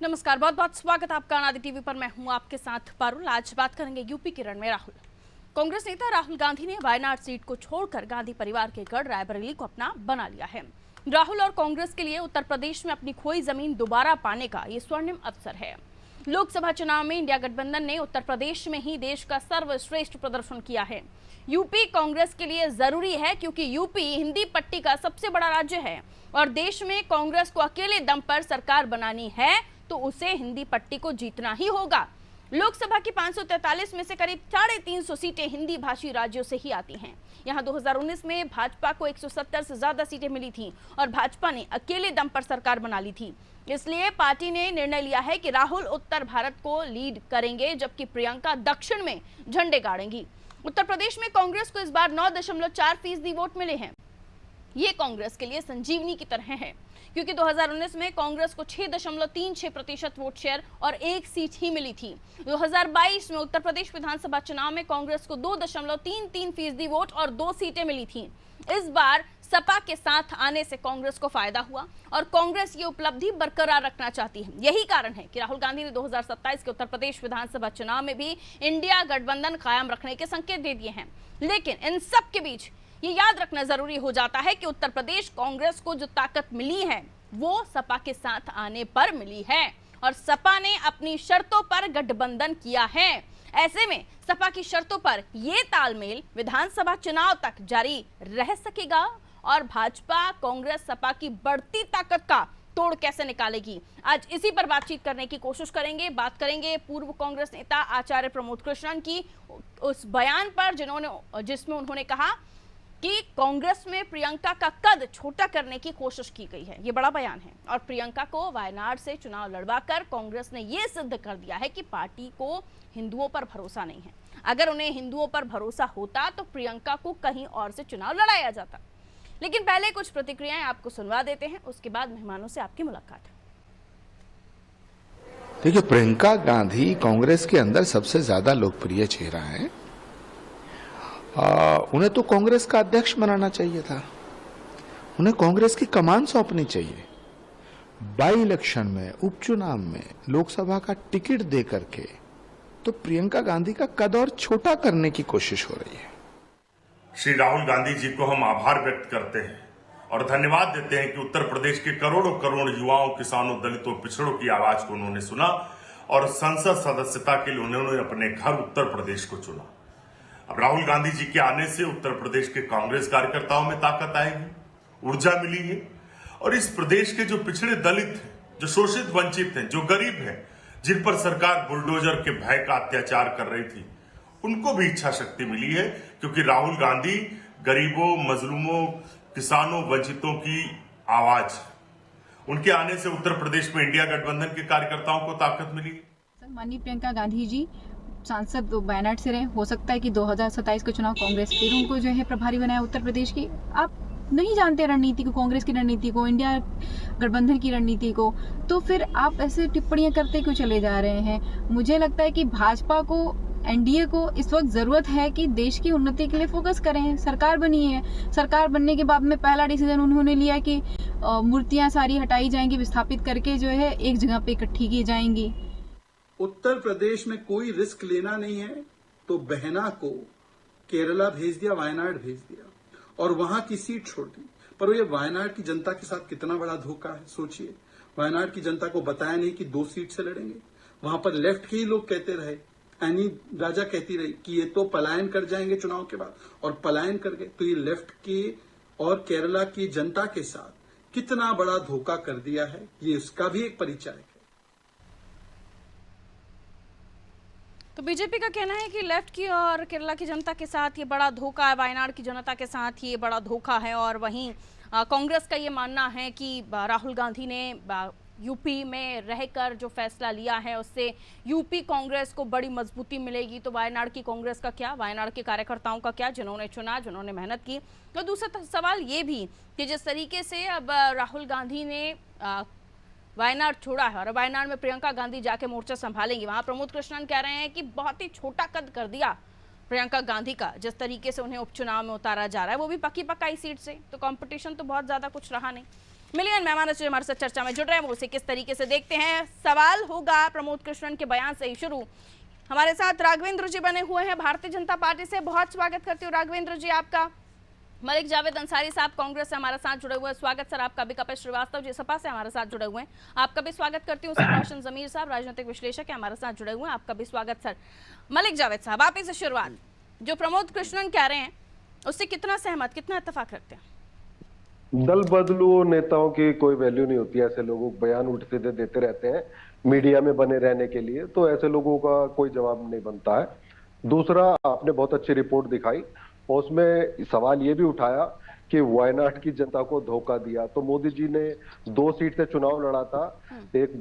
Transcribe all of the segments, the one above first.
नमस्कार, बहुत बहुत स्वागत आपका अनादि टीवी पर। मैं हूं आपके साथ पारुल। आज बात करेंगे यूपी के रण में राहुल। कांग्रेस नेता राहुल गांधी ने वायनाड सीट को छोड़कर गांधी परिवार के गढ़ रायबरेली को अपना बना लिया है। राहुल और कांग्रेस के लिए उत्तर प्रदेश में अपनी खोई जमीन दोबारा पाने का ये स्वर्णिम अवसर है। लोकसभा चुनाव में इंडिया गठबंधन ने उत्तर प्रदेश में ही देश का सर्वश्रेष्ठ प्रदर्शन किया है। यूपी कांग्रेस के लिए जरूरी है क्योंकि यूपी हिंदी पट्टी का सबसे बड़ा राज्य है और देश में कांग्रेस को अकेले दम पर सरकार बनानी है तो उसे हिंदी पट्टी को जीतना ही होगा। लोकसभा की 543 में से करीब 350 सीटें हिंदी भाषी राज्यों से ही आती हैं। यहां 2019 में भाजपा को 170 से ज्यादा सीटें मिली थी और भाजपा ने अकेले दम पर सरकार बना ली थी। इसलिए पार्टी ने निर्णय लिया है कि राहुल उत्तर भारत को लीड करेंगे जबकि प्रियंका दक्षिण में झंडे गाड़ेंगी। उत्तर प्रदेश में कांग्रेस को इस बार 9.4% वोट मिले हैं। ये कांग्रेस के लिए संजीवनी की तरह है क्योंकि 2019 में कांग्रेस को 6.36% वोट शेयर और 1 सीट ही मिली थी। 2022 में उत्तर प्रदेश विधानसभा चुनाव में कांग्रेस को 2.33% वोट और 2 सीटें मिली थी। इस बार सपा के साथ आने से कांग्रेस को फायदा हुआ और कांग्रेस ये उपलब्धि बरकरार रखना चाहती है। यही कारण है कि राहुल गांधी ने 2027 के उत्तर प्रदेश विधानसभा चुनाव में भी इंडिया गठबंधन कायम रखने के संकेत दे दिए हैं। लेकिन इन सब के बीच ये याद रखना जरूरी हो जाता है कि उत्तर प्रदेश कांग्रेस को जो ताकत मिली है वो सपा के साथ आने पर मिली है और सपा ने अपनी शर्तों पर गठबंधन किया है। ऐसे में सपा की शर्तों पर ये तालमेल विधानसभा चुनाव तक जारी रह सकेगा और भाजपा कांग्रेस सपा की बढ़ती ताकत का तोड़ कैसे निकालेगी, आज इसी पर बातचीत करने की कोशिश करेंगे। बात करेंगे पूर्व कांग्रेस नेता आचार्य प्रमोद कृष्णन की उस बयान पर जिसमें उन्होंने कहा कि कांग्रेस में प्रियंका का कद छोटा करने की कोशिश की गई है। ये बड़ा बयान है और प्रियंका को वायनाड से चुनाव लड़वाकर कांग्रेस ने ये सिद्ध कर दिया है कि पार्टी को हिंदुओं पर भरोसा नहीं है। अगर उन्हें हिंदुओं पर भरोसा होता तो प्रियंका को कहीं और से चुनाव लड़ाया जाता। लेकिन पहले कुछ प्रतिक्रियाएं आपको सुनवा देते हैं, उसके बाद मेहमानों से आपकी मुलाकात है। देखिए, प्रियंका गांधी कांग्रेस के अंदर सबसे ज्यादा लोकप्रिय चेहरा है। उन्हें तो कांग्रेस का अध्यक्ष बनाना चाहिए था, उन्हें कांग्रेस की कमान सौंपनी चाहिए। बाई इलेक्शन में, उपचुनाव में लोकसभा का टिकट दे करके तो प्रियंका गांधी का कद और छोटा करने की कोशिश हो रही है। श्री राहुल गांधी जी को हम आभार व्यक्त करते हैं और धन्यवाद देते हैं कि उत्तर प्रदेश के करोड़ों करोड़ युवाओं, किसानों, दलितों, पिछड़ों की आवाज को उन्होंने सुना और संसद सदस्यता के लिए उन्होंने अपने घर उत्तर प्रदेश को चुना। अब राहुल गांधी जी के आने से उत्तर प्रदेश के कांग्रेस कार्यकर्ताओं में ताकत आएगी, ऊर्जा मिली है और इस प्रदेश के जो पिछड़े दलित हैं, जो शोषित वंचित हैं, जो गरीब हैं, जिन पर सरकार बुलडोजर के भय का अत्याचार कर रही थी, उनको भी इच्छा शक्ति मिली है क्योंकि राहुल गांधी गरीबों, मजलूमों, किसानों, वंचितों की आवाज। उनके आने से उत्तर प्रदेश में इंडिया गठबंधन के कार्यकर्ताओं को ताकत मिली। माननीय प्रियंका गांधी जी सांसद वायनाड से रहे, हो सकता है कि 2027 के चुनाव कांग्रेस फिर उनको जो है प्रभारी बनाया उत्तर प्रदेश की। आप नहीं जानते रणनीति को, कांग्रेस की रणनीति को, इंडिया गठबंधन की रणनीति को, तो फिर आप ऐसे टिप्पणियां करते क्यों चले जा रहे हैं? मुझे लगता है कि भाजपा को, एनडीए को इस वक्त जरूरत है कि देश की उन्नति के लिए फोकस करें। सरकार बनी है, सरकार बनने के बाद में पहला डिसीजन उन्होंने लिया कि मूर्तियां सारी हटाई जाएंगी, विस्थापित करके जो है एक जगह पे इकट्ठी की जाएंगी। उत्तर प्रदेश में कोई रिस्क लेना नहीं है तो बहना को केरला भेज दिया, वायनाड भेज दिया और वहां की सीट छोड़ दी। पर ये वायनाड की जनता के साथ कितना बड़ा धोखा है, सोचिए। वायनाड की जनता को बताया नहीं कि 2 सीट से लड़ेंगे। वहां पर लेफ्ट के ही लोग कहते रहे, एनी राजा कहती रही कि ये तो पलायन कर जाएंगे चुनाव के बाद, और पलायन कर गए। तो ये लेफ्ट के और केरला की जनता के साथ कितना बड़ा धोखा कर दिया है, ये उसका भी एक परिचय है। तो बीजेपी का कहना है कि लेफ्ट की और केरला की जनता के साथ ये बड़ा धोखा है, वायनाड की जनता के साथ ये बड़ा धोखा है। और वहीं कांग्रेस का ये मानना है कि राहुल गांधी ने यूपी में रहकर जो फैसला लिया है उससे यूपी कांग्रेस को बड़ी मजबूती मिलेगी। तो वायनाड की कांग्रेस का क्या, वायनाड के कार्यकर्ताओं का क्या, जिन्होंने चुना, जिन्होंने मेहनत की। तो दूसरा सवाल ये भी कि जिस तरीके से अब राहुल गांधी ने वायनाड छोड़ा है और वायनाड में प्रियंका गांधी जाके मोर्चा संभालेंगी, वहां प्रमोद कृष्णन कह रहे हैं कि बहुत ही छोटा कद कर दिया प्रियंका गांधी का। जिस तरीके से उन्हें उपचुनाव में उतारा जा रहा है वो भी पक्की पक्काई सीट से, तो कंपटीशन तो बहुत ज्यादा कुछ रहा नहीं। मिलियन मेहमान जो हमारे साथ चर्चा में जुड़ रहे हैं वो उसे किस तरीके से देखते हैं। सवाल होगा प्रमोद कृष्णन के बयान से ही शुरू। हमारे साथ राघवेंद्र जी बने हुए हैं भारतीय जनता पार्टी से। बहुत स्वागत करती हूँ राघवेंद्र जी आपका। मलिक जावेद अंसारी साहब कांग्रेस से हमारे साथ जुड़े हुए हैं, स्वागत सर आपका भी। कपिल श्रीवास्तव जी सपा से हमारे साथ जुड़े हुए हैं, आपका भी स्वागत करती हूँ सर। रोशन जमीर साहब राजनीतिक विश्लेषक है हमारे साथ जुड़े हुए हैं, आपका भी स्वागत सर। मलिक जावेद साहब, आप इसे शुरुआत जो प्रमोद कृष्णन कह रहे हैं उससे कितना सहमत, कितना इत्तेफाक रखते हैं? दल बदलू नेताओं की कोई वैल्यू नहीं होती। ऐसे लोगों को बयान उल्टे सीधे देते रहते हैं मीडिया में बने रहने के लिए, तो ऐसे लोगों का कोई जवाब नहीं बनता है। दूसरा, आपने बहुत अच्छी रिपोर्ट दिखाई और उसमें सवाल ये भी उठाया कि वायनाड की जनता को धोखा दिया। तो मोदी जी ने 2 सीट से चुनाव लड़ा था, एक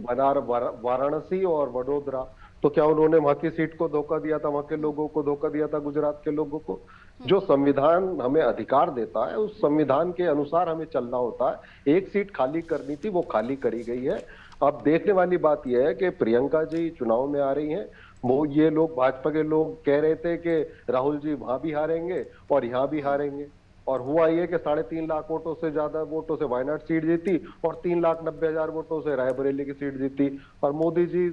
वाराणसी और वडोदरा। तो क्या उन्होंने वहां की सीट को धोखा दिया था, वहां के लोगों को धोखा दिया था, गुजरात के लोगों को? जो संविधान हमें अधिकार देता है उस संविधान के अनुसार हमें चलना होता है। एक सीट खाली करनी थी, वो खाली करी गई है। अब देखने वाली बात यह है कि प्रियंका जी चुनाव में आ रही हैं। वो ये लोग, भाजपा के लोग कह रहे थे कि राहुल जी वहां भी हारेंगे और यहाँ भी हारेंगे, और हुआ ये कि 3.5 लाख वोटों से ज्यादा वोटों से वायनाड सीट जीती और 3,90,000 वोटों से रायबरेली की सीट जीती। और मोदी जी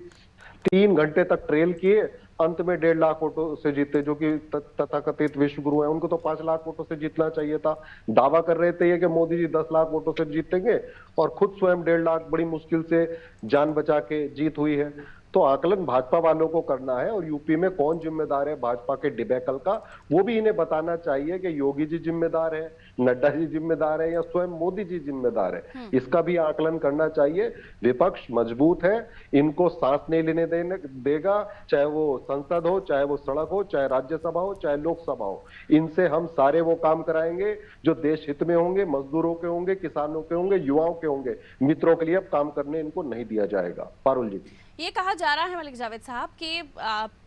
3 घंटे तक ट्रेल किए, अंत में 1.5 लाख वोटों से जीते, जो कि तथाकथित विश्व गुरु है। उनको तो 5 लाख वोटों से जीतना चाहिए था। दावा कर रहे थे ये कि मोदी जी 10 लाख वोटों से जीतेंगे और खुद स्वयं 1.5 लाख बड़ी मुश्किल से जान बचा के जीत हुई है। तो आकलन भाजपा वालों को करना है, और यूपी में कौन जिम्मेदार है भाजपा के डिबेकल का, वो भी इन्हें बताना चाहिए कि योगी जी जिम्मेदार है, नड्डा जी जिम्मेदार है या स्वयं मोदी जी जिम्मेदार है। इसका भी आकलन करना चाहिए। विपक्ष मजबूत है, इनको सांस नहीं लेने देगा, चाहे वो संसद हो, चाहे वो सड़क हो, चाहे राज्यसभा हो, चाहे लोकसभा हो। इनसे हम सारे वो काम कराएंगे जो देश हित में होंगे, मजदूरों के होंगे, किसानों के होंगे, युवाओं के होंगे। मित्रों के लिए अब काम करने इनको नहीं दिया जाएगा। पारुल जी, ये कहा जा रहा है मलिक जावेद साहब कि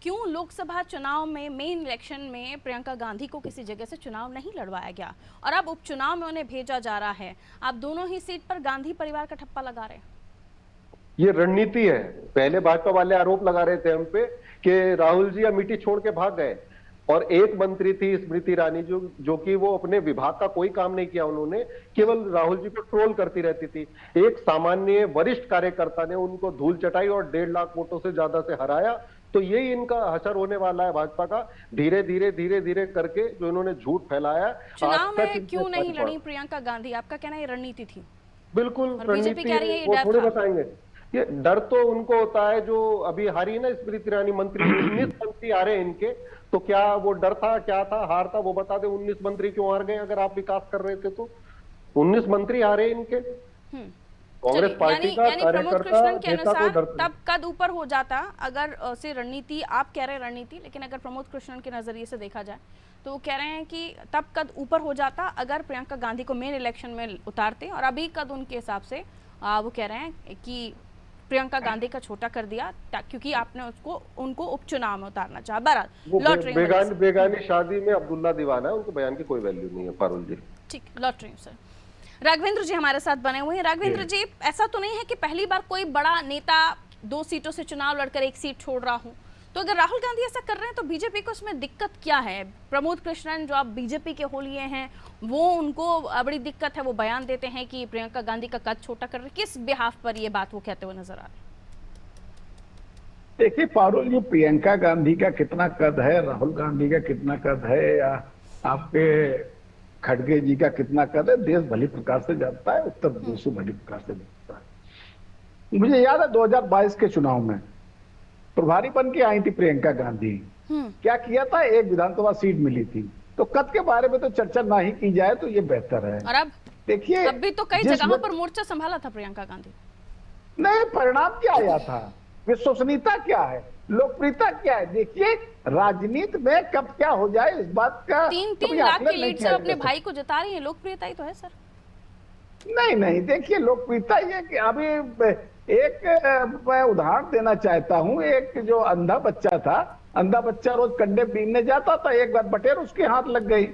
क्यों लोकसभा चुनाव में मेन इलेक्शन में प्रियंका गांधी को किसी जगह से चुनाव नहीं लड़वाया गया और अब उपचुनाव में उन्हें भेजा जा रहा है। आप दोनों ही सीट पर गांधी परिवार का ठप्पा लगा रहे हैं। ये रणनीति है। पहले भाजपा वाले आरोप लगा रहे थे हम पे कि राहुल जी अमेठी छोड़ के भाग गए, और एक मंत्री थी स्मृति ईरानी जो कि वो अपने विभाग का कोई काम नहीं किया, उन्होंने केवल राहुल जी को ट्रोल करती रहती थी। एक सामान्य वरिष्ठ कार्यकर्ता ने उनको धूल चटाई और 1.5 लाख वोटों से ज्यादा से हराया। तो यही इनका हशर होने वाला है भाजपा का, धीरे धीरे करके जो इन्होंने झूठ फैलाया। चुनाव में क्यों नहीं लड़ी प्रियंका गांधी, आपका कहना है रणनीति थी? बिल्कुल बीजेपी कह रही है ये वो डर थोड़े था। बताएंगे। ये डर तो उनको होता है जो अभी हारी ना स्मृति ईरानी मंत्री, 19 मंत्री आ रहे हैं इनके, तो क्या वो डर था, क्या था, हार था? वो बता दे 19 मंत्री क्यों हार गए? अगर आप विकास कर रहे थे तो 19 मंत्री आ रहे हैं इनके। कांग्रेस पार्टी का प्रमोद कृष्णन के नेता को अनुसार डर तब कद ऊपर हो जाता अगर से रणनीति, आप कह रहे हैं रणनीति, लेकिन अगर प्रमोद कृष्णन के नजरिए से देखा जाए तो वो कह रहे हैं कि तब कद ऊपर हो जाता अगर प्रियंका गांधी को मेन इलेक्शन में उतारते, और अभी कद उनके हिसाब से वो कह रहे हैं कि प्रियंका गांधी का छोटा कर दिया क्योंकि आपने उनको उपचुनाव में उतारना चाहा। बहरहाल बेगानी शादी में अब्दुल्ला दीवाना है, उनको बयान की कोई वैल्यू नहीं है। पारुल जी, ठीक, लौट रही हूँ सर। राघवेंद्र जी हमारे साथ बने हुए हैं। राघवेंद्र जी, ऐसा तो नहीं है कि पहली बार कोई बड़ा नेता 2 सीटों से चुनाव लड़कर 1 सीट छोड़ रहा हूँ, तो अगर राहुल गांधी ऐसा कर रहे हैं तो बीजेपी को इसमें दिक्कत क्या है? प्रमोद कृष्णन जो आप बीजेपी के हो लिए हैं, वो उनको बड़ी दिक्कत है, वो बयान देते हैं कि प्रियंका गांधी का कद छोटा कर रहे हैं। किस बिहाफ पर ये बात वो कहते हुए नजर आ रहे हैं? देखिए पारुल जी, प्रियंका गांधी का कितना कद है, राहुल गांधी का कितना कद है, या आपके खड़गे जी का कितना कद है, देश भली प्रकार से जानता है, उत्तर प्रदेश भली प्रकार से जानता है। मुझे याद है 2022 के चुनाव में प्रभारी बन के आई थी प्रियंका गांधी। क्या किया था? एक विधानसभा सीट मिली थी। तो कद के बारे में तो चर्चा ना ही की जाए तो ये बेहतर है। और अब देखिए, अब भी तो कई जगहों पर मोर्चा संभाला था प्रियंका गांधी। नहीं, परिणाम क्या आया था, विश्वसनीयता क्या है, लोकप्रियता क्या है? देखिए, राजनीति में कब क्या हो जाए इस बात का 3 लाख की लीड से अपने भाई को जिता रही है, लोकप्रियता ही तो है सर। नहीं, देखिए, लोकप्रियता ये कि अभी एक मैं उदाहरण देना चाहता हूं। एक जो अंधा बच्चा था, अंधा बच्चा रोज कंडे बीनने जाता था, एक बार बटेर उसके हाथ लग गई।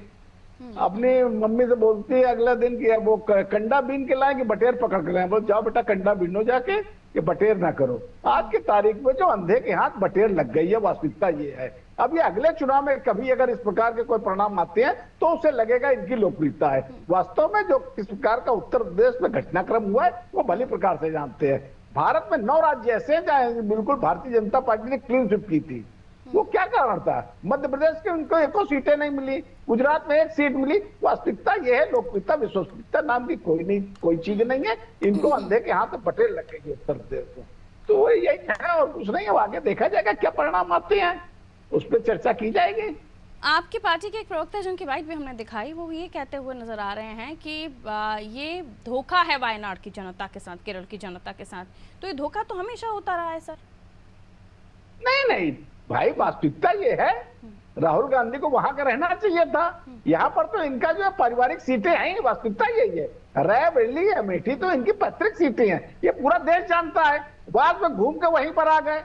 अपनी मम्मी से बोलती है अगला दिन कि वो कंडा बीन के लाए कि बटेर पकड़ के लाए। बोल, जाओ बेटा कंडा बीनो जाके, कि बटेर ना करो। आज की तारीख में जो अंधे के हाथ बटेर लग गई है, वास्तविकता ये है। अब ये अगले चुनाव में कभी अगर इस प्रकार के कोई परिणाम आते हैं तो उसे लगेगा इनकी लोकप्रियता है। वास्तव में जो किस प्रकार का उत्तर प्रदेश में घटनाक्रम हुआ है वो भली प्रकार से जानते हैं। भारत में 9 राज्य ऐसे हैं जहां बिल्कुल भारतीय जनता पार्टी ने क्लीन स्वीप की थी। वो क्या कारण था? मध्य प्रदेश के उनको एको सीटें नहीं मिली, गुजरात में 1 सीट मिली। वास्तविकता यह है, लोकप्रियता विश्वसनीयता नाम की कोई चीज नहीं है। इनको अंधे के हाथ में पटेल लगेगी उत्तर प्रदेश में। तो वो यही है और कुछ नहीं है। आगे देखा जाएगा क्या परिणाम आते हैं, उस पर चर्चा की जाएगी। आपकी पार्टी के एक प्रवक्ता जिनकी बाइट भी हमने दिखाई, वो ये कहते हुए नजर आ रहे हैं कि ये धोखा है वायनाड की जनता के साथ, केरल की जनता के साथ। तो ये धोखा तो हमेशा होता रहा है सर। नहीं भाई, वास्तविकता ये है राहुल गांधी को वहां का रहना चाहिए था। यहाँ पर तो इनका जो है पारिवारिक सीटें हैं, वास्तविकता यही है। रायबरेली, अमेठी तो इनकी पैतृक सीटें हैं, ये पूरा देश जानता है। बाद में घूम के वहीं पर आ गए।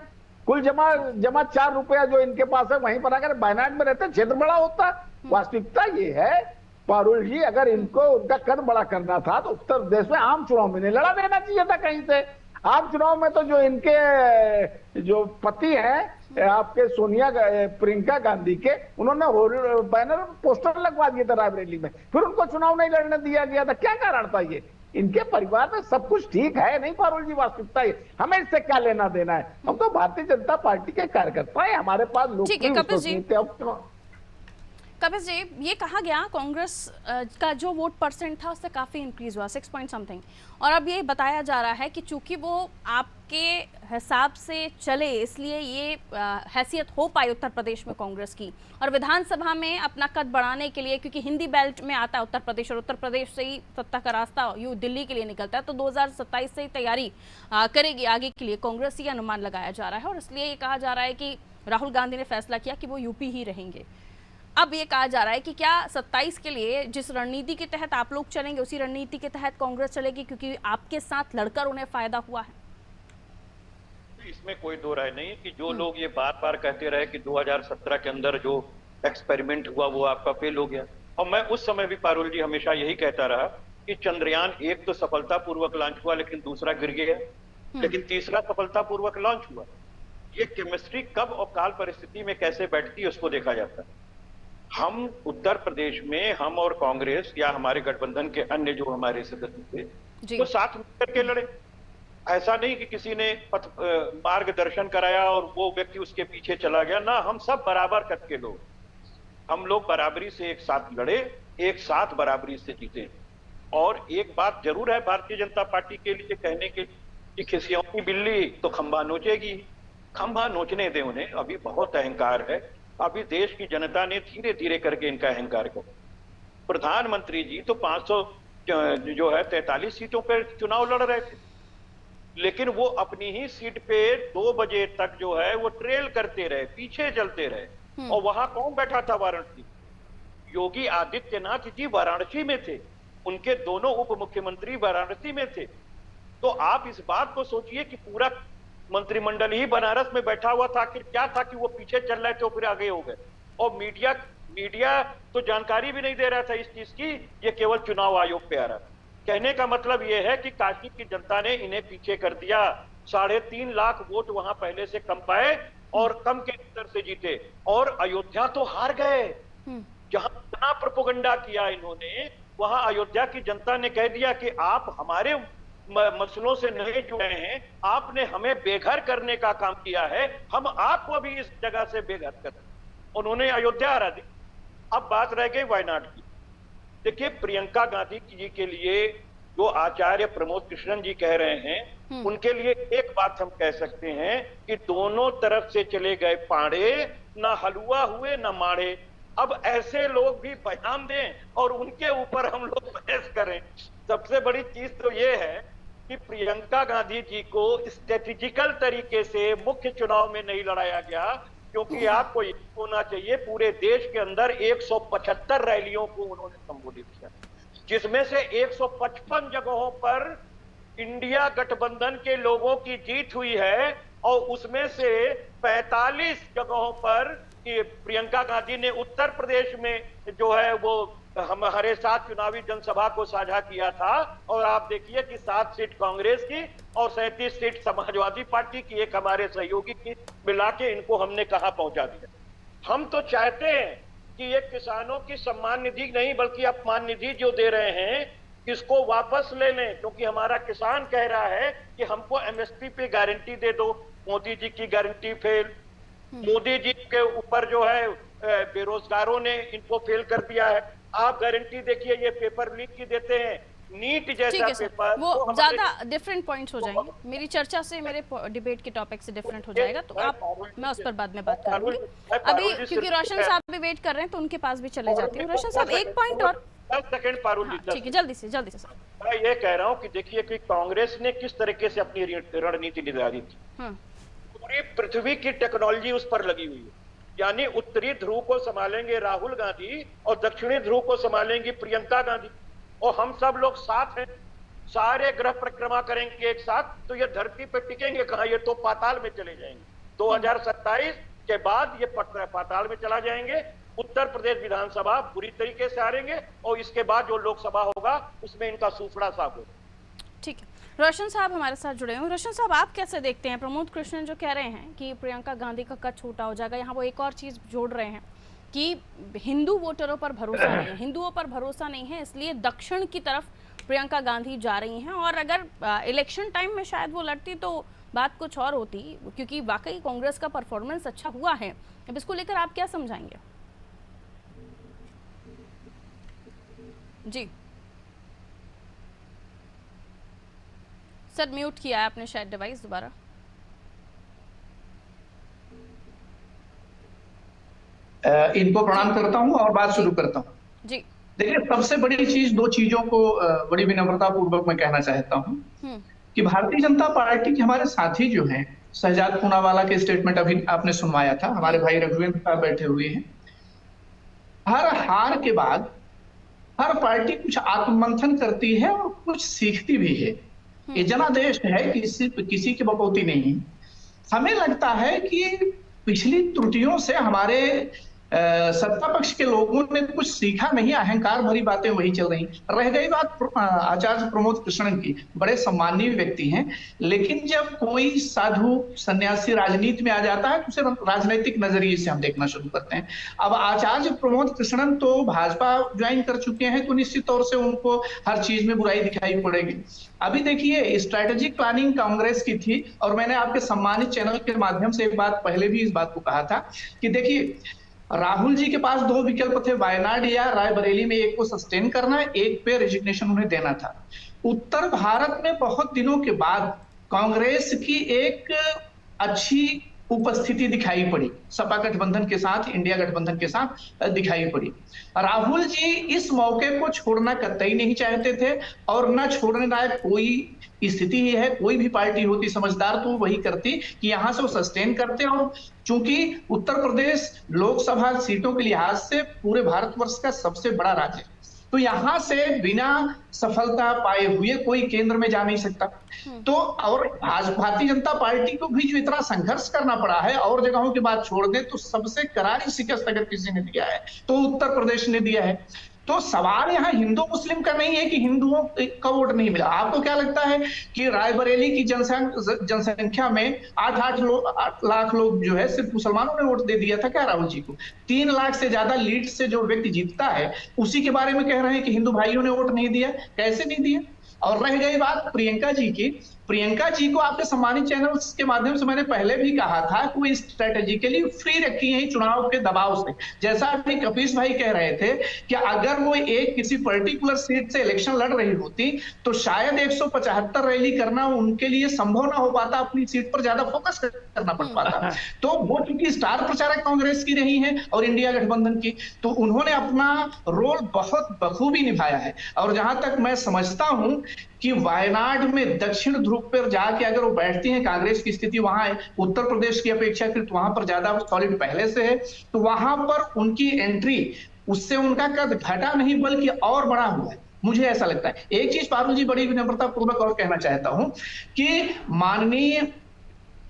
कुल जमा 4 रुपया जो इनके पास है वहीं पर आकर वायनाड में रहते, क्षेत्र बड़ा होता। वास्तविकता ये है पारुल जी, अगर इनको उनका कद बड़ा करना था तो उत्तर प्रदेश में आम चुनाव में नहीं लड़ा देना चाहिए था कहीं से। आम चुनाव में तो जो इनके जो पति हैं आपके सोनिया प्रियंका गांधी के, उन्होंने बैनर पोस्टर लगवा दिए थे रायबरेली में, फिर उनको चुनाव नहीं लड़ने दिया गया था। क्या कारण था ये? इनके परिवार में सब कुछ ठीक है नहीं पारुल जी? वास्तविकता है, हमें इससे क्या लेना देना है? हम तो भारतीय जनता पार्टी के कार्यकर्ता है, हमारे पास लोग। कपिल जी, ये कहा गया कांग्रेस का जो वोट परसेंट था उससे काफ़ी इंक्रीज हुआ, 6 पॉइंट समथिंग, और अब ये बताया जा रहा है कि चूंकि वो आपके हिसाब से चले इसलिए ये हैसियत हो पाई उत्तर प्रदेश में कांग्रेस की, और विधानसभा में अपना कद बढ़ाने के लिए, क्योंकि हिंदी बेल्ट में आता है उत्तर प्रदेश और उत्तर प्रदेश से ही सत्ता का रास्ता यूँ दिल्ली के लिए निकलता है, तो 2027 से ही तैयारी करेगी आगे के लिए कांग्रेस, ये अनुमान लगाया जा रहा है। और इसलिए ये कहा जा रहा है कि राहुल गांधी ने फैसला किया कि वो यूपी ही रहेंगे। अब ये कहा जा रहा है कि क्या 27 के लिए जिस रणनीति के तहत आप लोग चलेंगे उसी रणनीति के तहत कांग्रेस चलेगी, क्योंकि आपके साथ लड़कर उन्हें फायदा हुआ है? इसमें कोई दो राय नहीं है कि जो लोग ये बार बार कहते रहे कि 2017 के अंदर जो एक्सपेरिमेंट हुआ वो आपका फेल हो गया, और मैं उस समय भी पारुल जी हमेशा यही कहता रहा कि चंद्रयान 1 तो सफलतापूर्वक लॉन्च हुआ लेकिन दूसरा गिर गया, लेकिन तीसरा सफलतापूर्वक लॉन्च हुआ। ये केमिस्ट्री कब और काल परिस्थिति में कैसे बैठती है उसको देखा जाता है। हम उत्तर प्रदेश में, हम और कांग्रेस या हमारे गठबंधन के अन्य जो हमारे सदस्य थे वो साथ मिलकर के लड़े। ऐसा नहीं कि किसी ने मार्गदर्शन कराया और वो व्यक्ति उसके पीछे चला गया ना, हम सब बराबर कद के लोग, हम लोग बराबरी से एक साथ लड़े, एक साथ बराबरी से जीते। और एक बात जरूर है भारतीय जनता पार्टी के लिए कहने के कि खिसियों की बिल्ली तो खंबा नोचेगी। खंबा नोचने दे उन्हें, अभी बहुत अहंकार है। अभी देश की जनता ने धीरे धीरे करके इनका अहंकार कर, प्रधानमंत्री जी तो 43 सीटों पर चुनाव लड़ रहे थे, लेकिन वो अपनी ही सीट पे 2 बजे तक जो है वो ट्रेल करते रहे, पीछे चलते रहे। और वहां कौन बैठा था? वाराणसी, योगी आदित्यनाथ जी वाराणसी में थे, उनके दोनों उप मुख्यमंत्री वाराणसी में थे। तो आप इस बात को सोचिए कि पूरा मंत्रिमंडल ही बनारस में बैठा हुआ था। आखिर क्या था कि वो पीछे चल रहे थे और फिर आगे हो गए, और मीडिया तो जानकारी भी नहीं दे रहा था इस चीज की, ये केवल चुनाव आयोग पे आ रहा। कहने का मतलब ये है कि काशी की जनता ने इन्हें पीछे कर दिया। 3.5 लाख वोट वहां पहले से कम पाए और कम के अंतर से जीते, और अयोध्या तो हार गए। जहां इतना प्रोपेगेंडा किया इन्होंने, वहां अयोध्या की जनता ने कह दिया कि आप हमारे मसलों से नहीं जुड़े हैं, आपने हमें बेघर करने का काम किया है, हम आपको अभी इस जगह से बेघर कर, उन्होंने अयोध्या हरा दी। अब बात रह गई वायनाड की। देखिए, प्रियंका गांधी जी के लिए जो आचार्य प्रमोद कृष्णन जी कह रहे हैं, उनके लिए एक बात हम कह सकते हैं कि दोनों तरफ से चले गए पाड़े, ना हलवा हुए ना माड़े। अब ऐसे लोग भी बयान दें और उनके ऊपर हम लोग बहस करें। सबसे बड़ी चीज तो ये है कि प्रियंका गांधी जी को स्ट्रेटेजिकल तरीके से मुख्य चुनाव में नहीं लड़ाया गया, क्योंकि आपको ये होना चाहिए पूरे देश के अंदर 175 रैलियों को उन्होंने संबोधित किया, जिसमें से 155 जगहों पर इंडिया गठबंधन के लोगों की जीत हुई है, और उसमें से 45 जगहों पर प्रियंका गांधी ने उत्तर प्रदेश में जो है वो हमारे साथ चुनावी जनसभा को साझा किया था। और आप देखिए कि 7 सीट कांग्रेस की और 37 सीट समाजवादी पार्टी की, एक हमारे सहयोगी की, मिला के इनको हमने कहां पहुंचा दिया। हम तो चाहते हैं कि ये किसानों की सम्मान निधि नहीं बल्कि अपमान निधि जो दे रहे हैं इसको वापस ले लें, क्योंकि हमारा किसान कह रहा है कि हमको एमएसपी पे गारंटी दे दो। मोदी जी की गारंटी फेल, मोदी जी के ऊपर जो है बेरोजगारों ने इनको फेल कर दिया है। आप गारंटी देखिए, ये पेपर लीक की देते हैं, नीट ठीक जैसा है सर, पेपर वो तो हमारे- ज्यादा डिफरेंट पॉइंट्स हो जाएंगे, मेरी चर्चा से मेरे डिबेट के टॉपिक से डिफरेंट हो जाएगा, तो आप मैं उस पर बाद में बात करूंगी। अभी क्योंकि रोशन साहब भी वेट कर रहे हैं तो उनके पास भी चले जाती हूँ। रोशन साहब एक पॉइंट और 10 सेकंड पारुल जी, हाँ, ठीक है, जल्दी से सर। मैं ये कह रहा हूं कि देखिए कि कांग्रेस ने किस तरीके से अपनी रणनीति निर्धारित की। पूरी पृथ्वी की टेक्नोलॉजी उस पर लगी हुई है, यानी उत्तरी ध्रुव को संभालेंगे राहुल गांधी और दक्षिणी ध्रुव को संभालेंगी प्रियंका गांधी, और हम सब लोग साथ हैं, सारे ग्रह परिक्रमा करेंगे एक साथ, तो ये धरती पे टिकेंगे कहां, ये तो पाताल में चले जाएंगे। 2027 के बाद ये पाताल में चला जाएंगे। उत्तर प्रदेश विधानसभा बुरी तरीके से हारेंगे और इसके बाद जो लोकसभा होगा उसमें इनका सूफड़ा साफ होगा। ठीक है, रोशन साहब हमारे साथ जुड़े हुए। रोशन साहब, आप कैसे देखते हैं प्रमोद कृष्णन जो कह रहे हैं कि प्रियंका गांधी का कद छोटा हो जाएगा? यहाँ वो एक और चीज जोड़ रहे हैं कि हिंदू वोटरों पर भरोसा नहीं है, हिंदुओं पर भरोसा नहीं है, इसलिए दक्षिण की तरफ प्रियंका गांधी जा रही हैं, और अगर इलेक्शन टाइम में शायद वो लड़ती तो बात कुछ और होती, क्योंकि वाकई कांग्रेस का परफॉर्मेंस अच्छा हुआ है। अब इसको लेकर आप क्या समझाएंगे? जी सर, म्यूट किया है आपने शायद डिवाइस, दोबारा। इनको प्रणाम करता हूं और बात शुरू करता हूं। जी देखिए, सबसे बड़ी चीज, दो चीजों को बड़ी विनम्रता पूर्वक मैं कहना चाहता हूं कि भारतीय जनता पार्टी के हमारे साथी जो हैं, शहजाद पूनावाला के स्टेटमेंट अभी आपने सुनवाया था, हमारे भाई रघुवेंद्र साहब बैठे हुए हैं। हर हार के बाद हर पार्टी कुछ आत्ममंथन करती है और कुछ सीखती भी है। ये जनादेश है, किसी की बकौती नहीं। हमें लगता है कि पिछली त्रुटियों से हमारे सत्ता पक्ष के लोगों ने कुछ सीखा नहीं, अहंकार भरी बातें वही चल रही। रह गई बात आचार्य प्रमोद कृष्णन की, बड़े सम्मानीय व्यक्ति हैं, लेकिन जब कोई साधु सन्यासी राजनीति में आ जाता है तो उसे राजनीतिक नजरिए से हम देखना शुरू करते हैं। अब आचार्य प्रमोद कृष्णन तो भाजपा ज्वाइन कर चुके हैं, तो निश्चित तौर से उनको हर चीज में बुराई दिखाई पड़ेगी। अभी देखिए, स्ट्रेटेजिक प्लानिंग कांग्रेस की थी, और मैंने आपके सम्मानित चैनल के माध्यम से एक बात पहले भी इस बात को कहा था कि देखिए, राहुल जी के पास दो विकल्प थे, वायनाड या रायबरेली में, एक को सस्टेन करना, एक पे रेजिग्नेशन उन्हें देना था। उत्तर भारत में बहुत दिनों के बाद कांग्रेस की एक अच्छी उपस्थिति दिखाई पड़ी, सपा गठबंधन के साथ, इंडिया गठबंधन के साथ दिखाई पड़ी। राहुल जी इस मौके को छोड़ना कतई नहीं चाहते थे, और न छोड़ने लायक कोई स्थिति ही है। कोई भी पार्टी होती समझदार तो वही करती कि यहां से वो सस्टेन करते, और चूंकि उत्तर प्रदेश लोकसभा सीटों के लिहाज से पूरे भारतवर्ष का सबसे बड़ा राज्य है, तो यहां से बिना सफलता पाए हुए कोई केंद्र में जा नहीं सकता। तो और भारतीय जनता पार्टी को भी जो इतना संघर्ष करना पड़ा है, और जगहों की बात छोड़ दे तो सबसे करारी शिकस्त अगर किसी ने दिया है तो उत्तर प्रदेश ने दिया है। तो सवाल यहाँ हिंदू मुस्लिम का नहीं है कि हिंदुओं का वोट नहीं मिला। आपको क्या लगता है कि रायबरेली की जनसंख्या में 8 लाख लोग जो है सिर्फ मुसलमानों ने वोट दे दिया था क्या राहुल जी को? 3 लाख से ज्यादा लीड से जो व्यक्ति जीतता है उसी के बारे में कह रहे हैं कि हिंदू भाइयों ने वोट नहीं दिया। कैसे नहीं दिया? और रह गई बात प्रियंका जी की, प्रियंका जी को आपके सम्मानित चैनल्स के माध्यम से मैंने पहले भी कहा था कि वो स्ट्रेटेजिकली फ्री रखी है चुनाव के दबाव से। जैसा अभी कपीश भाई कह रहे थे कि अगर वो एक किसी पर्टिकुलर सीट से इलेक्शन लड़ रही होती तो शायद 175 रैली करना उनके लिए संभव ना हो पाता, अपनी सीट पर ज्यादा फोकस करना पड़ पाता। तो वो चूंकि स्टार प्रचारक कांग्रेस की रही है और इंडिया गठबंधन की, तो उन्होंने अपना रोल बहुत बखूबी निभाया है। और जहां तक मैं समझता हूं कि वायनाड में दक्षिण ध्रुव पर जाके अगर वो बैठती हैं, कांग्रेस की स्थिति वहां है उत्तर प्रदेश की अपेक्षाकृत वहां पर ज्यादा सॉलिड पहले से है, तो वहां पर उनकी एंट्री उससे उनका कद घटा नहीं बल्कि और बड़ा हुआ है, मुझे ऐसा लगता है। एक चीज पारुल जी बड़ी विनम्रता पूर्वक और कहना चाहता हूं कि माननीय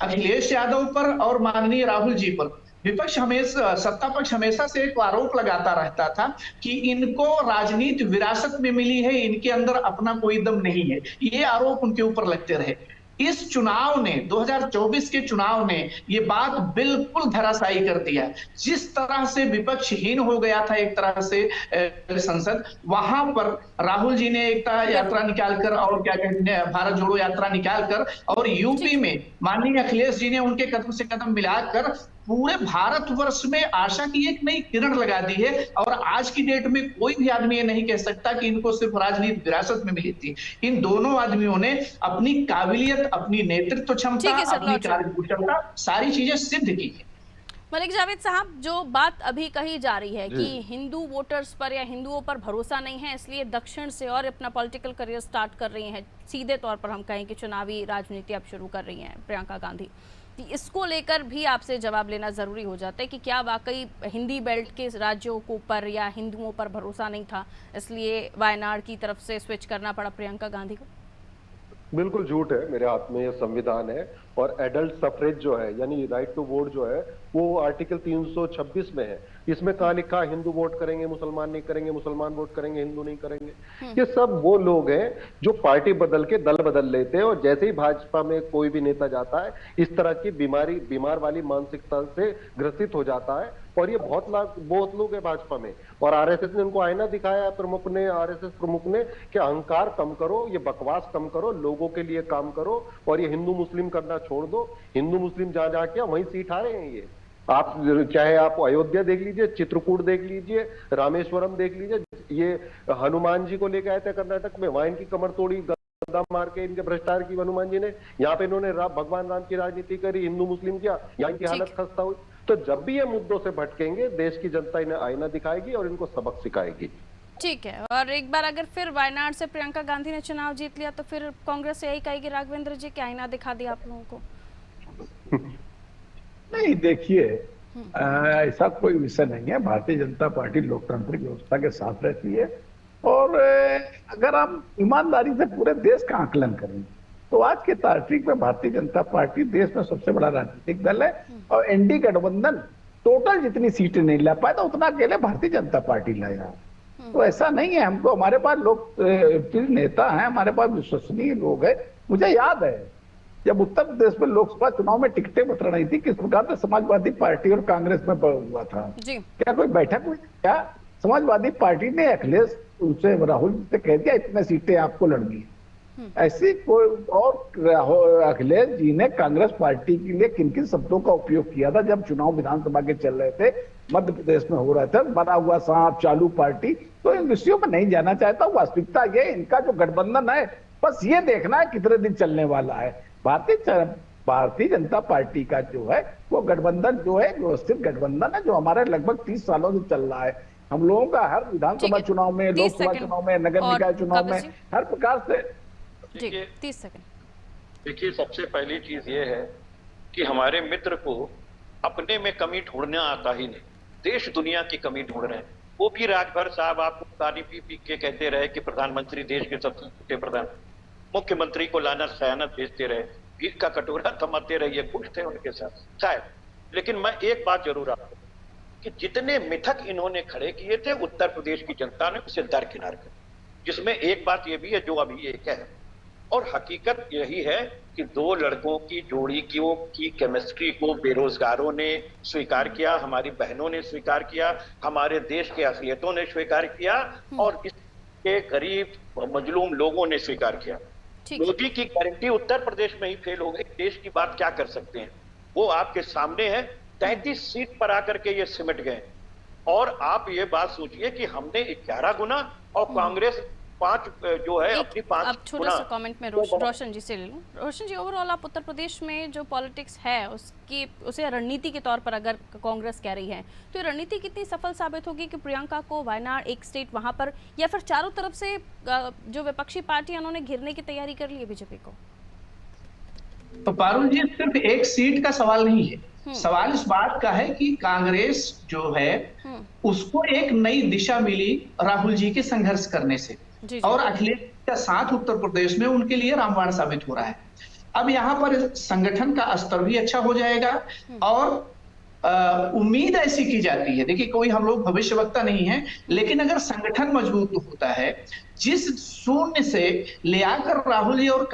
अखिलेश यादव पर और माननीय राहुल जी पर विपक्ष हमेशा, सत्ता पक्ष हमेशा से एक आरोप लगाता रहता था कि इनको राजनीति विरासत में मिली है, इनके अंदर अपना कोई दम नहीं है। ये आरोप उनके ऊपर लगते रहे। इस चुनाव ने 2024 के चुनाव ने ये बात बिल्कुल धराशायी कर दिया। जिस तरह से विपक्षहीन हो गया था एक तरह से संसद, वहां पर राहुल जी ने एकता यात्रा निकालकर और क्या कहते हैं भारत जोड़ो यात्रा निकालकर, और यूपी में माननीय अखिलेश जी ने उनके कदम से कदम मिलाकर पूरे भारतवर्ष में आशा की एक नई किरण लगा दी है। और आज की डेट में कोई भी आदमी ये नहीं कह सकता कि इनको सिर्फ राजनीति विरासत में मिली थी। इन दोनों आदमियों ने अपनी काबिलियत, अपनी नेतृत्व क्षमता, अपनी कार्यकुशलता, सारी चीजें सिद्ध की है। मलिक जावेद साहब, जो बात अभी कही जा रही है कि हिंदू वोटर्स पर या हिंदुओं पर भरोसा नहीं है, इसलिए दक्षिण से और अपना पॉलिटिकल करियर स्टार्ट कर रही हैं, सीधे तौर पर हम कहें कि चुनावी राजनीति अब शुरू कर रही हैं प्रियंका गांधी, इसको लेकर भी आपसे जवाब लेना जरूरी हो जाता है कि क्या वाकई हिंदी बेल्ट के राज्यों को पर या हिंदुओं पर भरोसा नहीं था, इसलिए वायनाड की तरफ से स्विच करना पड़ा प्रियंका गांधी को? बिल्कुल झूठ है। मेरे हाथ में ये संविधान है और एडल्ट सफरेज जो है यानी राइट टू वोट जो है वो आर्टिकल 326 में है। इसमें कहाँ लिखा हिंदू वोट करेंगे मुसलमान नहीं करेंगे, मुसलमान वोट करेंगे हिंदू नहीं करेंगे। ये सब वो लोग हैं जो पार्टी बदल के दल बदल लेते हैं और जैसे ही भाजपा में कोई भी नेता जाता है इस तरह की बीमार वाली मानसिकता से ग्रसित हो जाता है। और ये बहुत लोग हैं भाजपा में, और आरएसएस ने उनको आईना दिखाया है प्रमुख ने, आरएसएस प्रमुख ने, कि अहंकार कम करो, ये बकवास कम करो, लोगों के लिए काम करो और ये हिंदू मुस्लिम करना छोड़ दो। हिंदू मुस्लिम जहां जहां किया वहीं सीट आ रहे हैं ये। आप चाहे आप अयोध्या देख लीजिए, चित्रकूट देख लीजिए, रामेश्वरम देख लीजिए, ये हनुमान जी को लेकर आए थे कर्नाटक में, वहां इनकी कमर तोड़ी गदा मार के इनके भ्रष्टाचार की हनुमान जी ने। यहाँ पे इन्होंने भगवान राम की राजनीति करी, हिंदू मुस्लिम किया, यहाँ की हालत खस्ता हुई। तो जब भी ये मुद्दों से भटकेंगे देश की जनता इन्हें आईना दिखाएगी और इनको सबक सिखाएगी। ठीक है, और एक बार अगर फिर वायनाड से प्रियंका गांधी ने चुनाव जीत लिया तो फिर कांग्रेस यही कहेगी राघवेंद्र जी कि आईना दिखा दिया आप लोगों को? नहीं, देखिए ऐसा कोई विषय नहीं है। भारतीय जनता पार्टी लोकतांत्रिक व्यवस्था के साथ रहती है और अगर हम ईमानदारी से पूरे देश का आकलन करें तो आज के तारीख में भारतीय जनता पार्टी देश में सबसे बड़ा राजनीतिक दल है और एनडीए गठबंधन टोटल जितनी सीटें नहीं ला पाया था उतना अकेले भारतीय जनता पार्टी लाया। तो ऐसा नहीं है, हमको हमारे पास लोग नेता हैं, हमारे पास विश्वसनीय लोग हैं। मुझे याद है जब उत्तर प्रदेश में लोकसभा चुनाव में टिकटें बट रही थी किस प्रकार से समाजवादी पार्टी और कांग्रेस में हुआ था। क्या कोई बैठक हुई? क्या समाजवादी पार्टी ने अखिलेश उनसे राहुल से कह दिया इतने सीटें आपको लड़नी है? ऐसी कोई और अखिलेश जी ने कांग्रेस पार्टी के लिए किन किन शब्दों का उपयोग किया था जब चुनाव विधानसभा के चल रहे थे, मध्य प्रदेश में हो रहे थे, बना हुआ सांप चालू पार्टी। तो इन विषयों में नहीं जाना चाहता। वास्तविकता ये इनका जो गठबंधन है बस ये देखना है कितने दिन चलने वाला है। भारतीय जनता पार्टी का जो है वो गठबंधन जो है व्यवस्थित गठबंधन है जो हमारे लगभग 30 सालों से चल रहा है। हम लोगों का हर विधानसभा चुनाव में, लोकसभा चुनाव में, नगर निकाय चुनाव में हर प्रकार से। 30 सेकंड। देखिए, सबसे पहली चीज ये है कि हमारे मित्र को अपने में कमी ढूंढना आता ही नहीं, देश दुनिया की कमी ढूंढ रहे हैं। वो भी राजभर साहब आपको पानी पी पी के कहते रहे कि प्रधानमंत्री देश के सबसे छोटे प्रधान, मुख्यमंत्री को लानत खयानत भेजते रहे, भीख का कटोरा थमाते रहिए, खुश थे उनके साथ शायद। लेकिन मैं एक बात जरूर आपको कि जितने मिथक इन्होंने खड़े किए थे उत्तर प्रदेश की जनता ने उसे दरकिनार कर, जिसमें एक बात यह भी है जो अभी एक है और हकीकत यही है कि दो लड़कों की जोड़ी की केमिस्ट्री को बेरोजगारों ने स्वीकार किया, हमारी बहनों ने स्वीकार किया, हमारे देश के असलियतों ने स्वीकार किया और इसके गरीब मजलूम लोगों ने स्वीकार किया। मोदी की गारंटी उत्तर प्रदेश में ही फेल हो गई, देश की बात क्या कर सकते हैं? वो आपके सामने है। 33 सीट पर आकर के ये सिमट गए और आप ये बात सोचिए कि हमने 11 गुना और कांग्रेस 5 जो है अपनी 5 अब छोटा सा कमेंट में रोशन जी से ले लूं। रोशन जी, ओवरऑल आप उत्तर प्रदेश में जो पॉलिटिक्स है उसे रणनीति के तौर पर अगर कांग्रेस कह रही है तो ये रणनीति कितनी सफल साबित होगी कि प्रियंका को वायनाड एक स्टेट वहां पर या फिर चारों तरफ से जो विपक्षी पार्टियां उन्होंने घेरने की तैयारी कर ली है बीजेपी को? तो पारुल जी, सिर्फ एक सीट का सवाल नहीं है, सवाल इस बात का है कि कांग्रेस जो है उसको एक नई दिशा मिली राहुल जी के संघर्ष करने से और अखिलेश का साथ उत्तर प्रदेश में उनके लिए रामबाण साबित हो रहा है। अब यहाँ पर संगठन का स्तर भी अच्छा हो जाएगा और उम्मीद ऐसी की जाती है, देखिए कोई हम लोग भविष्यवक्ता नहीं है, लेकिन अगर संगठन मजबूत होता है जिस शून्य से ले आकर राहुल जी और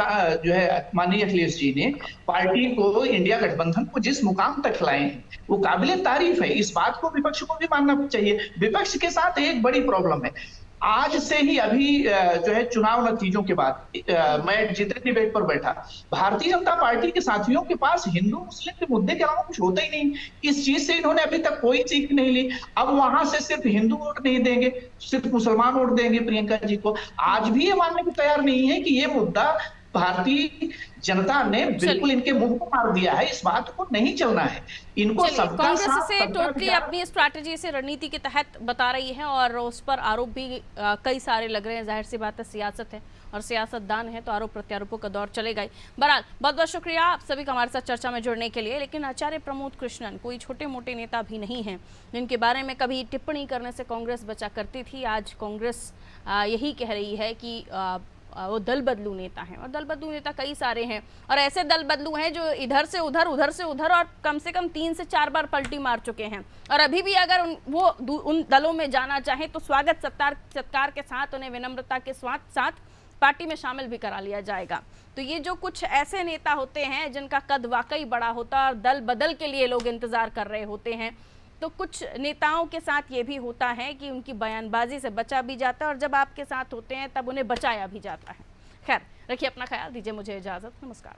जो है माननीय अखिलेश जी ने पार्टी को, इंडिया गठबंधन को जिस मुकाम तक लाए हैं, वो काबिले तारीफ है। इस बात को विपक्ष को भी मानना चाहिए। विपक्ष के साथ एक बड़ी प्रॉब्लम है, आज से ही अभी जो है चुनाव नतीजों के बाद मैं जितने डिबेट पर बैठा, भारतीय जनता पार्टी के साथियों के पास हिंदू मुस्लिम के मुद्दे के अलावा कुछ होता ही नहीं। इस चीज से इन्होंने अभी तक कोई सीख नहीं ली। अब वहां से सिर्फ हिंदू वोट नहीं देंगे, सिर्फ मुसलमान वोट देंगे प्रियंका जी को। आज भी ये मानने को तैयार नहीं है कि ये मुद्दा भारतीय जनता ने बिल्कुल इनके मुंह को मार दिया है। इस बात को नहीं चलना है, इनको सबका कांग्रेस साथ, से सबका टोटली विकास। अपनी स्ट्रैटेजी से, रणनीति के तहत बता रही है और उस पर आरोप भी कई सारे लग रहे हैं। जाहिर सी बात है, सियासत है और सियासतदान है तो आरोप प्रत्यारोपों का दौर चलेगा ही। बहरहाल बहुत बहुत शुक्रिया आप सभी का हमारे साथ चर्चा में जुड़ने के लिए। लेकिन आचार्य प्रमोद कृष्णन कोई छोटे मोटे नेता भी नहीं हैं जिनके बारे में कभी टिप्पणी करने से कांग्रेस बचा करती थी। आज कांग्रेस यही कह रही है कि वो दल बदलू नेता हैं, और दल बदलू नेता कई सारे हैं और ऐसे दल बदलू हैं जो इधर से उधर, उधर से उधर और कम से कम 3 से 4 बार पलटी मार चुके हैं। और अभी भी अगर उन दलों में जाना चाहें तो स्वागत सत्कार के साथ, उन्हें विनम्रता के साथ पार्टी में शामिल भी करा लिया जाएगा। तो ये जो कुछ ऐसे नेता होते हैं जिनका कद वाकई बड़ा होता है और दल बदल के लिए लोग इंतजार कर रहे होते हैं, तो कुछ नेताओं के साथ ये भी होता है कि उनकी बयानबाजी से बचा भी जाता है और जब आपके साथ होते हैं तब उन्हें बचाया भी जाता है। खैर, रखिए अपना ख्याल, दीजिए मुझे इजाजत। नमस्कार।